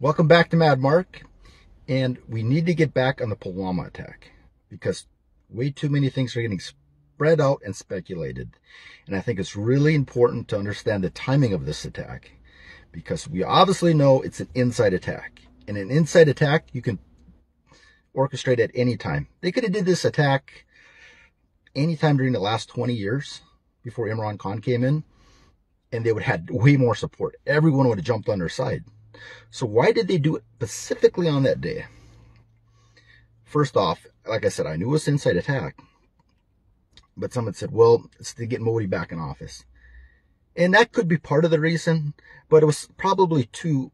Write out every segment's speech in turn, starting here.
Welcome back to Mad Mark, and we need to get back on the Pulwama attack because way too many things are getting spread out and speculated. And I think it's really important to understand the timing of this attack because we obviously know it's an inside attack. And an inside attack you can orchestrate at any time. They could have did this attack anytime during the last 20 years before Imran Khan came in, and they would have had way more support. Everyone would have jumped on their side. So why did they do it specifically on that day? First off, like I said, I knew it was an inside attack. But someone said, well, it's to get Modi back in office. And that could be part of the reason, but it was probably too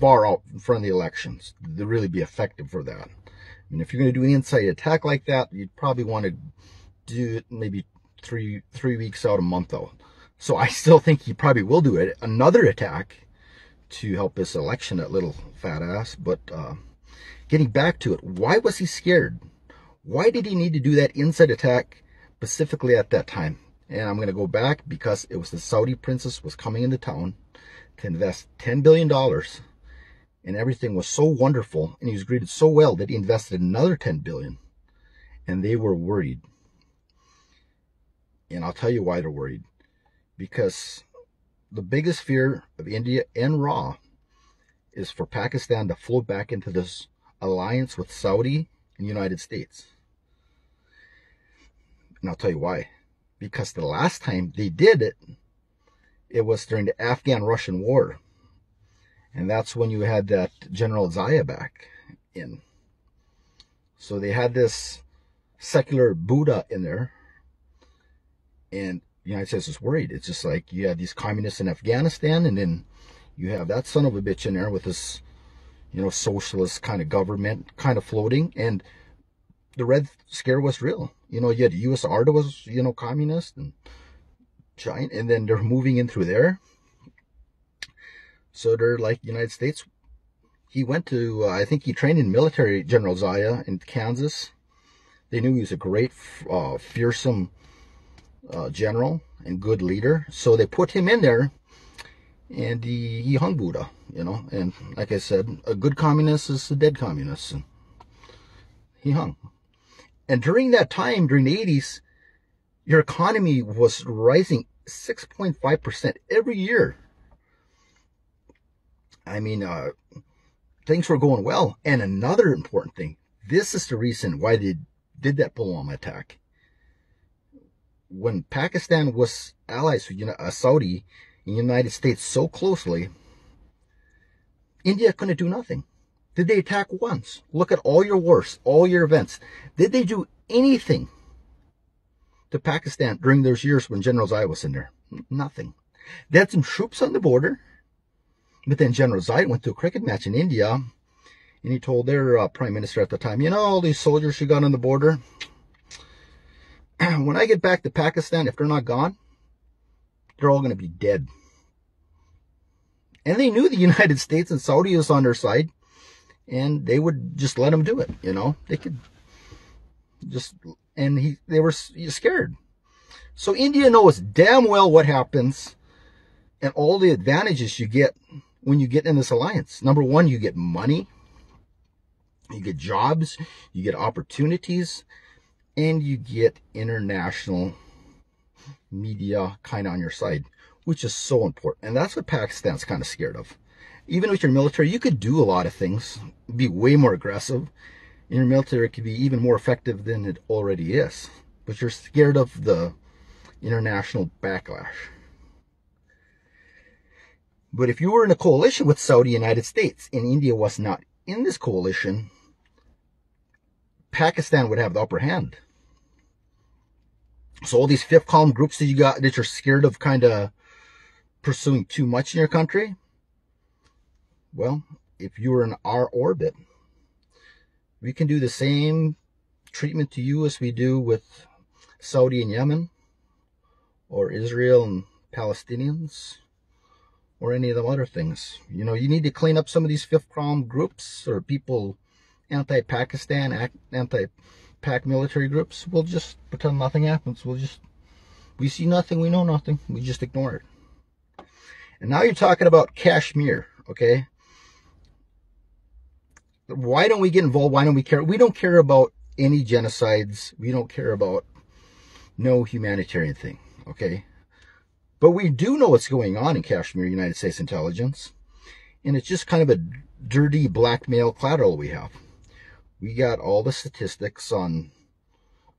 far out in front of the elections to really be effective for that. I mean, if you're going to do an inside attack like that, you'd probably want to do it maybe three weeks out, a month out. So I still think he probably will do it. Another attack to help this election, that little fat ass. But getting back to it, why was he scared? Why did he need to do that inside attack specifically at that time? And I'm going to go back because it was the Saudi princess was coming into town to invest $10 billion. And everything was so wonderful. And he was greeted so well that he invested another $10 billion. And they were worried. And I'll tell you why they're worried. Because the biggest fear of India and Raw is for Pakistan to float back into this alliance with Saudi and the United States. And I'll tell you why. Because the last time they did it, it was during the Afghan-Russian war. And that's when you had that General Zaya back in. So they had this secular Buddha in there. And the United States is worried. It's just like you have these communists in Afghanistan, and then you have that son of a bitch in there with this, socialist kind of government kind of floating. And the Red Scare was real. You had USSR that was, communist and giant, and then they're moving in through there. So they're like the United States. He went to, I think he trained in military, General Zaya in Kansas. They knew he was a great, fearsome general and good leader. So they put him in there, and he hung Buddha, And like I said, a good communist is a dead communist. And he hung. And during that time, during the 80s, your economy was rising 6.5% every year. I mean, things were going well. And another important thing, this is the reason why they did that Pulwama attack. When Pakistan was allies with Saudi and the United States so closely, India couldn't do nothing. Did they attack once? Look at all your wars, all your events. Did they do anything to Pakistan during those years when General Zaya was in there? Nothing. They had some troops on the border, but then General Zaya went to a cricket match in India, and he told their prime minister at the time, all these soldiers you got on the border, when I get back to Pakistan, if they're not gone, they're all going to be dead. And they knew the United States and Saudi was on their side, and they would just let them do it, They could just, and they were scared. So India knows damn well what happens and all the advantages you get when you get in this alliance. Number one, you get money, you get jobs, you get opportunities, and you get international media kind of on your side, which is so important. And that's what Pakistan's kind of scared of. Even with your military, you could do a lot of things, be way more aggressive. And your military could be even more effective than it already is. But you're scared of the international backlash. But if you were in a coalition with Saudi and United States, and India was not in this coalition, Pakistan would have the upper hand. So all these fifth column groups that you got that you're scared of kind of pursuing too much in your country, well, if you were in our orbit, we can do the same treatment to you as we do with Saudi and Yemen, or Israel and Palestinians, or any of them other things. You need to clean up some of these fifth column groups or people, anti-Pakistan, anti-Pak military groups. We'll just pretend nothing happens. We see nothing, we know nothing. We just ignore it. And now you're talking about Kashmir, okay? Why don't we get involved? Why don't we care? We don't care about any genocides. We don't care about no humanitarian thing, okay? But we do know what's going on in Kashmir, United States intelligence. And it's just kind of a dirty blackmail collateral we have. We got all the statistics on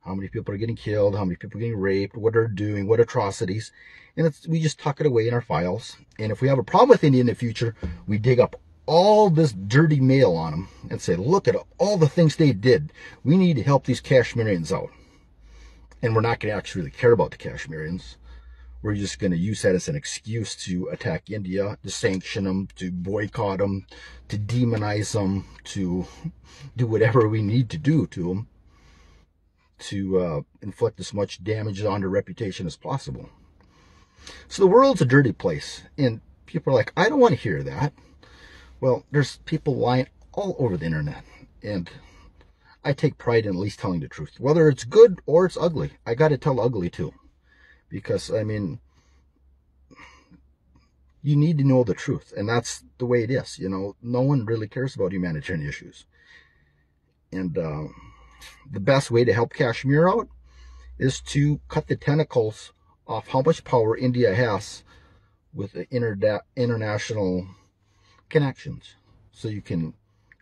how many people are getting killed, how many people are getting raped, what they're doing, what atrocities. And we just tuck it away in our files. And if we have a problem with India in the future, we dig up all this dirty mail on them and say, look at all the things they did. We need to help these Kashmirians out. And we're not going to actually really care about the Kashmirians. We're just going to use that as an excuse to attack India, to sanction them, to boycott them, to demonize them, to do whatever we need to do to them to inflict as much damage on their reputation as possible. So the world's a dirty place, and people are like, I don't want to hear that. Well, there's people lying all over the internet, and I take pride in at least telling the truth. Whether it's good or it's ugly, I got to tell ugly too. Because, I mean, you need to know the truth, and that's the way it is. You know, no one really cares about humanitarian issues. And the best way to help Kashmir out is to cut the tentacles off how much power India has with the international connections, so you can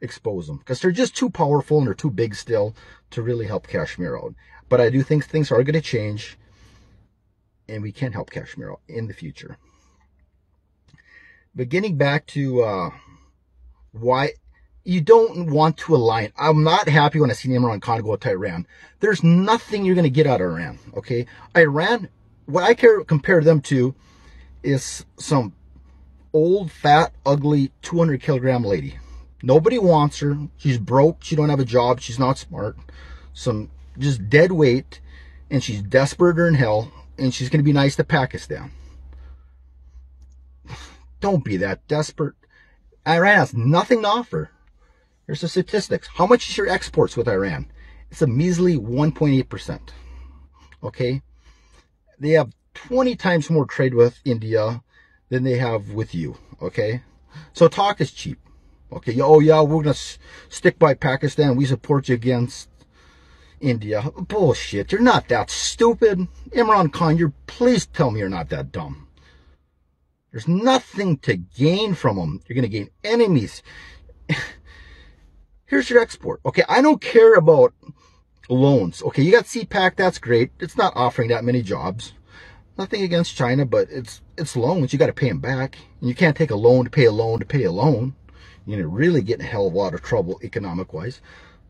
expose them. Because they're just too powerful and they're too big still to really help Kashmir out. But I do think things are going to change, and we can help Kashmir out in the future. But getting back to why you don't want to align. I'm not happy when I see Imran Khan go to Iran. There's nothing you're going to get out of Iran, okay? Iran, what I compare them to is some old, fat, ugly, 200-kilogram lady. Nobody wants her. She's broke. She don't have a job. She's not smart. Some just dead weight, and she's desperate or in hell, and she's going to be nice to Pakistan. Don't be that desperate. Iran has nothing to offer. Here's the statistics. How much is your exports with Iran? It's a measly 1.8%. Okay? They have 20 times more trade with India than they have with you. Okay? So talk is cheap. Okay? Oh yeah, we're going to stick by Pakistan. We support you against India. Bullshit. You're not that stupid. Imran Khan, please tell me you're not that dumb. There's nothing to gain from them. You're going to gain enemies. Here's your export. Okay, I don't care about loans. Okay, you got CPAC, that's great. It's not offering that many jobs. Nothing against China, but it's loans. You got to pay them back. And you can't take a loan to pay a loan to pay a loan. You're going to really get in a hell of a lot of trouble economic-wise.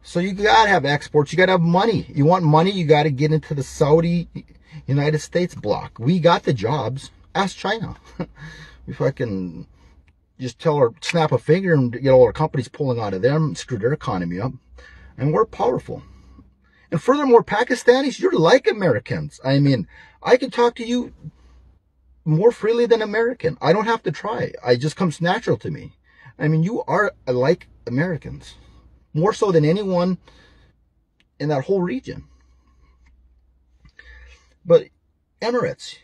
So you got to have exports. You got to have money. You want money, you got to get into the Saudi United States block. We got the jobs. Ask China. If I can just tell her, snap a finger and get all our companies pulling out of them and screw their economy up. And we're powerful. And furthermore, Pakistanis, you're like Americans. I mean, I can talk to you more freely than American. I don't have to try. It just comes natural to me. I mean, you are like Americans. More so than anyone in that whole region. But Emirates,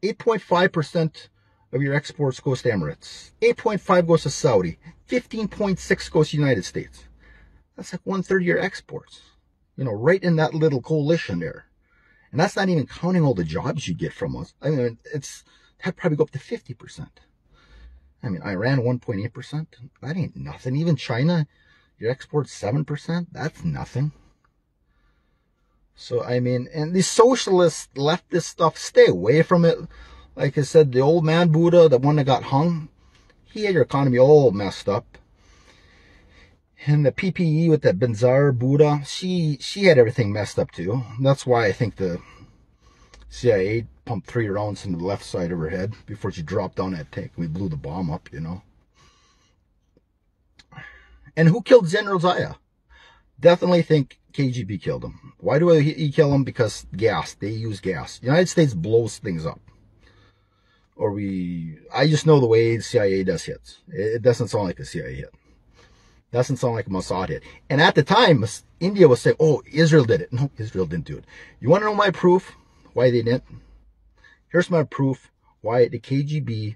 8.5% of your exports goes to Emirates. 8.5 goes to Saudi. 15.6 goes to the United States. That's like 1/3 of your exports. You know, right in that little coalition there. And that's not even counting all the jobs you get from us. I mean, that'd probably go up to 50%. I mean, Iran, 1.8%. That ain't nothing. Even China, your exports 7%. That's nothing. So, I mean, and these socialist leftist stuff, stay away from it. Like I said, the old man Buddha, the one that got hung, he had your economy all messed up. And the PPE with the Benzar Buddha, she had everything messed up too. That's why I think the CIA pumped 3 rounds into the left side of her head before she dropped down that tank. We blew the bomb up, you know. And who killed General Zaya? Definitely think KGB killed him. Why do he kill him? Because gas. They use gas. The United States blows things up. Or I just know the way the CIA does hits. It doesn't sound like a CIA hit. It doesn't sound like a Mossad hit. And at the time, India was saying, oh, Israel did it. No, Israel didn't do it. You want to know my proof why they didn't? Here's my proof why the KGB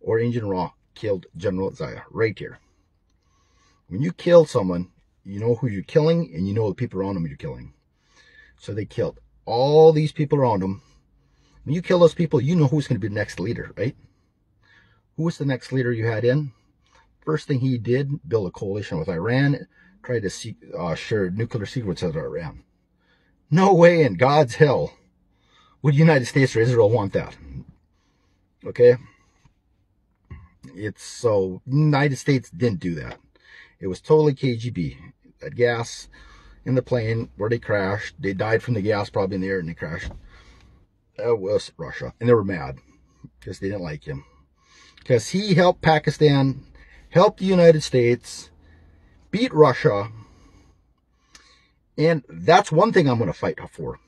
or Agent Raw killed General Zaya right here. When you kill someone, you know who you're killing, and you know the people around them you're killing. So they killed all these people around them. When you kill those people, you know who's going to be the next leader, right? Who was the next leader you had in? First thing he did, build a coalition with Iran, try to share nuclear secrets with Iran. No way in God's hell would the United States or Israel want that. Okay? It's so, United States didn't do that. It was totally KGB. That gas in the plane where they crashed, they died from the gas probably in the air and they crashed. That was Russia. And they were mad because they didn't like him. Because he helped Pakistan, helped the United States, beat Russia. And that's one thing I'm going to fight for.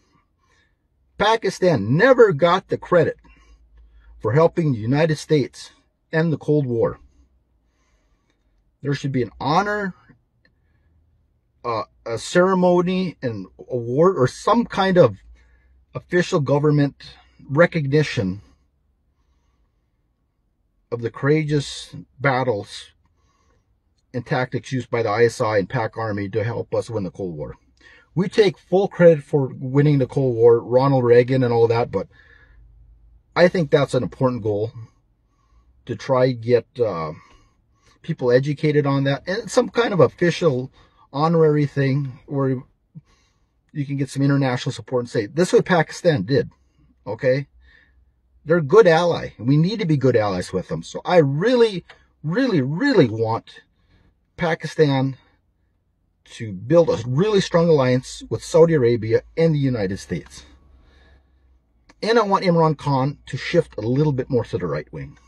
Pakistan never got the credit for helping the United States end the Cold War. There should be an honor, a ceremony, an award, or some kind of official government recognition of the courageous battles and tactics used by the ISI and Pak Army to help us win the Cold War. We take full credit for winning the Cold War, Ronald Reagan and all that, but I think that's an important goal to try to get people educated on that, and some kind of official honorary thing where you can get some international support and say, this is what Pakistan did, okay? They're a good ally, and we need to be good allies with them. So I really, really, really want Pakistan to build a really strong alliance with Saudi Arabia and the United States. And I want Imran Khan to shift a little bit more to the right wing.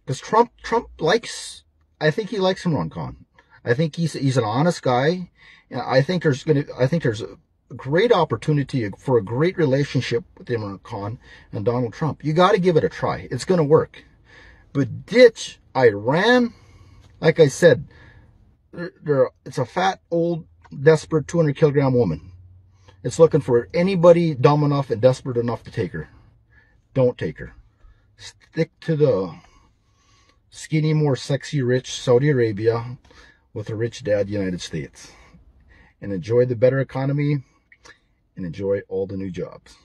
Because Trump likes, I think he likes Imran Khan. I think he's an honest guy. And I think there's a great opportunity for a great relationship with Imran Khan and Donald Trump. You got to give it a try. It's going to work. But ditch Iran. Like I said, it's a fat, old, desperate 200-kilogram woman. It's looking for anybody dumb enough and desperate enough to take her. Don't take her. Stick to the skinny, more sexy, rich Saudi Arabia with a rich dad, United States. And enjoy the better economy and enjoy all the new jobs.